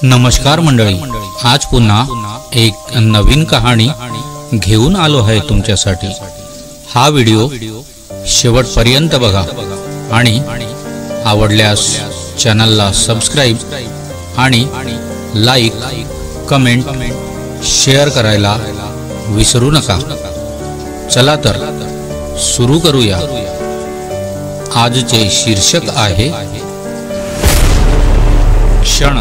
नमस्कार मंडळी, आज पुन्हा एक नवीन कहाणी घेऊन आलो आहे तुमच्यासाठी। हा व्हिडिओ शेवटपर्यंत बघा आणि आवडल्यास चॅनलला सबस्क्राइब आणि लाईक, कमेंट, शेअर करायला विसरू नका। चला तर सुरू करूया। आजचे शीर्षक आहे क्षण।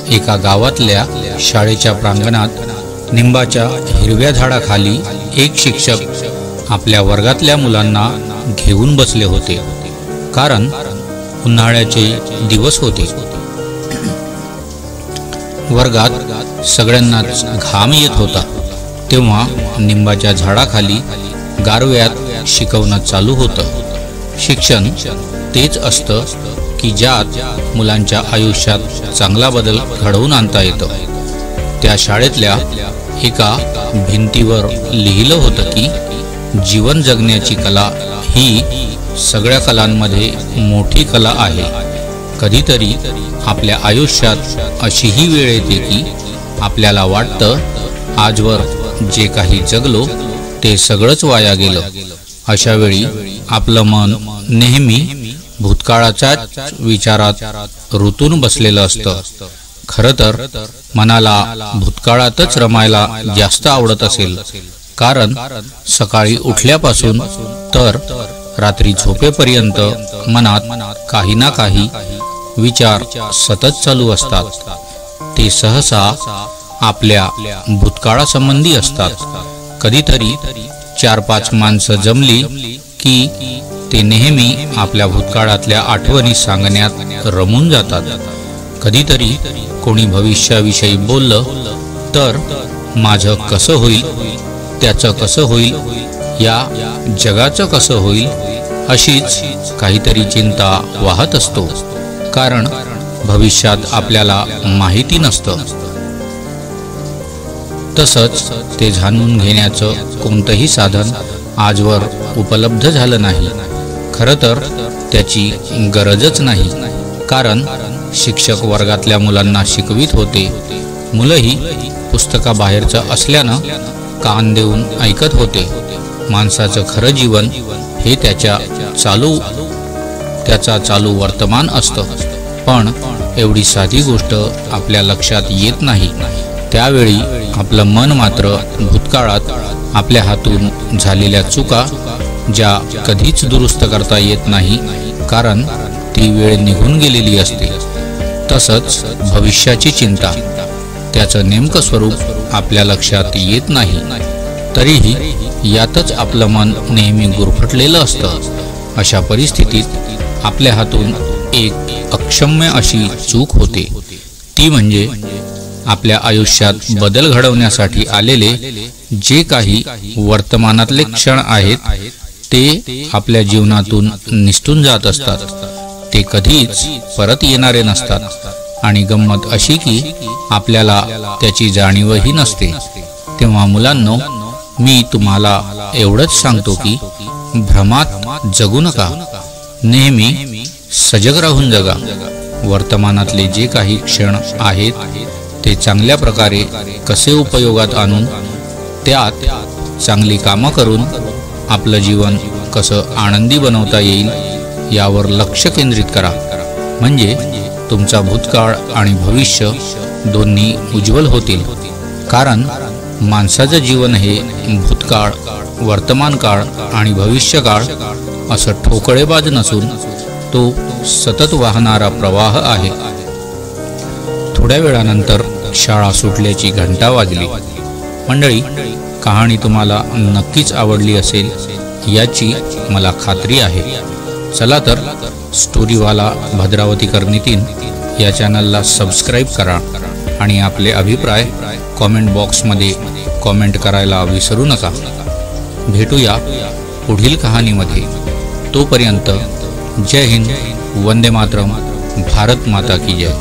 एका गावातल्या शाळेच्या प्रांगणात निंबाच्या हिरव्या झाडाखाली एक शिक्षक आपल्या वर्गातल्या मुलांना घेऊन बसले होते, कारण उन्हाळ्याचे दिवस होते। वर्गात सगळ्यांनाच घाम येत होता, तेव्हा निंबाच्या झाडाखाली गारव्यात शिकवणं चालू होतं। शिक्षण तेच असतं की ज्यात मुलांच्या आयुष्यात चांगला बदल घडवून आणता येतो। त्या शाळेतल्या एका भिंतीवर लिहिलं होतं की जीवन जगण्याची कला ही सगळ्या कलांमध्ये मोठी कला आहे। कधीतरी आपल्या आयुष्यात अशीही वेळ येते की आपल्याला वाटतं आजवर जे काही जगलो ते सगळंच वाया गेलं। अशा वेळी आपलं मन नेहमी भूतकाळाच्याच विचारात रुतून बसलेलं असतं। खरं तर मनाला भूतकाळातच रमायला जास्त आवडत असेल, कारण सकाळी उठल्यापासून तर रात्री झोपेपर्यंत मनात काही ना काही विचार सतत चालू असतात। ते सहसा आपल्या भूतकाळासंबंधी असतात। कधीतरी 4-5 माणसं जमली की ते नेहमी आपल्या भूतकाळातल्या आठवणी सांगण्यात रमून जातात। कधीतरी कोणी भविष्याविषयी बोललं तर माझं कसं होईल, त्याचं कसं होईल, या जगाचं कसं होईल, अशीच काहीतरी चिंता वाहत असतो, कारण भविष्यात आपल्याला माहिती नसतं। तसंच ते जाणून घेण्याचं कोणतंही साधन आजवर उपलब्ध झालं नाही। खरं तर त्याची गरजच नाही, कारण शिक्षक वर्गातल्या मुलांना शिकवित होते। मुलंही पुस्तकाबाहेरचं असल्यानं कान देऊन ऐकत होते। माणसाचं खरं जीवन हे त्याचा चालू वर्तमान असतं, पण एवढी साधी गोष्ट आपल्या लक्षात येत नाही। त्यावेळी आपलं मन मात्र भूतकाळात आपल्या हातून झालेल्या चुका, ज्या कधीच दुरुस्त करता येत नाही, कारण ती वेळ निघून गेलेली असते। तसंच भविष्याची चिंता, त्याचं नेमकं स्वरूप आपल्या लक्षात येत नाही, तरीही यातच आपलं मन नेहमी गुरफटलेलं असतं। अशा परिस्थितीत आपल्या हातून एक अक्षम्य अशी चूक होते, ती म्हणजे आपल्या आयुष्यात बदल घडवण्यासाठी आलेले जे काही वर्तमानातले क्षण आहेत ते आपल्या जीवनातून निसटून जात असतात। ते कधीच परत येणारे नसतात आणि गंमत अशी की आपल्याला त्याची जाणीवही नसते। तेव्हा मुलांनो, मी तुम्हाला एवढंच सांगतो की भ्रमात जगू नका, नेहमी सजग राहून जगा। वर्तमानातले जे काही क्षण आहेत ते चांगल्या प्रकारे कसे उपयोगात आणून त्यात चांगली कामं करून आपलं जीवन कसं आनंदी बनवता येईल यावर लक्ष केंद्रित करा। म्हणजे तुमचा भूतकाळ आणि भविष्य दोन्ही उज्ज्वल होतील। कारण माणसाचं जीवन हे भूतकाळ, वर्तमानकाळ आणि भविष्यकाळ असं ठोकळेबाज नसून तो सतत वाहणारा प्रवाह आहे। थोड्या वेळानंतर शाळा सुटल्याची घंटा वाजली। मंडळी, कहाणी तुम्हाला नक्कीच आवडली असेल याची मला खात्री आहे। चला तर स्टोरीवाला भद्रावतीकर नितीन या चॅनलला सबस्क्राइब करा आणि आपले अभिप्राय कॉमेंट बॉक्समध्ये कॉमेंट करायला विसरू नका। भेटूया पुढील कहाणीमध्ये। तोपर्यंत जय हिंद, वंदे मातरम, भारत माता की जय।